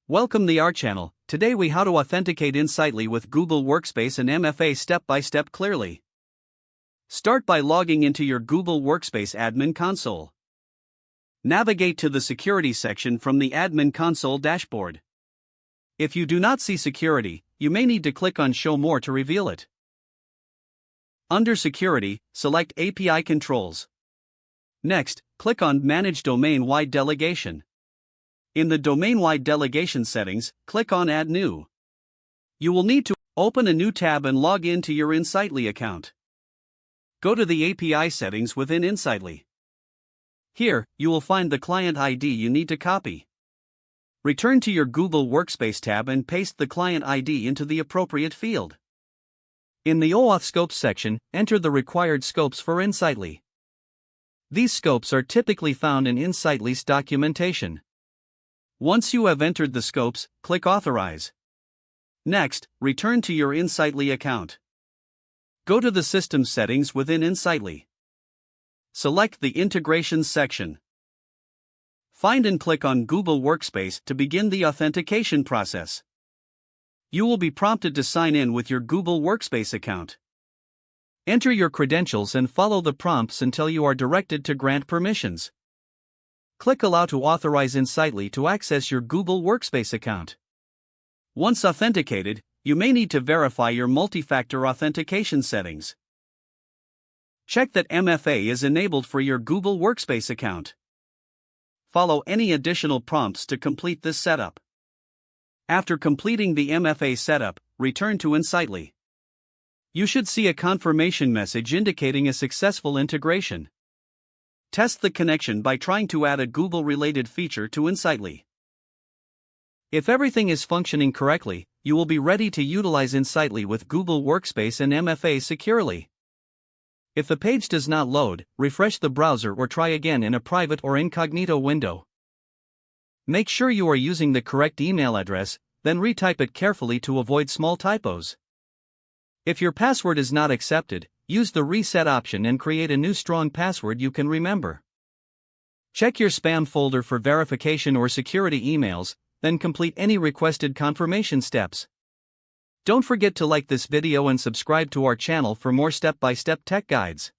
Welcome to our channel. Today we how to authenticate insightly with Google Workspace and MFA step by step clearly. Start by logging into your Google Workspace admin console. Navigate to the security section from the admin console dashboard. If you do not see security, you may need to click on show more to reveal it. Under security, select API controls. Next, click on manage domain-wide delegation. In the domain-wide delegation settings, click on Add New. You will need to open a new tab and log in to your Insightly account. Go to the API settings within Insightly. Here, you will find the client ID you need to copy. Return to your Google Workspace tab and paste the client ID into the appropriate field. In the OAuth Scopes section, enter the required scopes for Insightly. These scopes are typically found in Insightly's documentation. Once you have entered the scopes, click Authorize. Next, return to your Insightly account. Go to the System settings within Insightly. Select the Integrations section. Find and click on Google Workspace to begin the authentication process. You will be prompted to sign in with your Google Workspace account. Enter your credentials and follow the prompts until you are directed to grant permissions. Click Allow to authorize Insightly to access your Google Workspace account. Once authenticated, you may need to verify your multi-factor authentication settings. Check that MFA is enabled for your Google Workspace account. Follow any additional prompts to complete this setup. After completing the MFA setup, return to Insightly. You should see a confirmation message indicating a successful integration. Test the connection by trying to add a Google-related feature to Insightly. If everything is functioning correctly, you will be ready to utilize Insightly with Google Workspace and MFA securely. If the page does not load, refresh the browser or try again in a private or incognito window. Make sure you are using the correct email address, then retype it carefully to avoid small typos. If your password is not accepted, use the reset option and create a new strong password you can remember. Check your spam folder for verification or security emails, then complete any requested confirmation steps. Don't forget to like this video and subscribe to our channel for more step-by-step tech guides.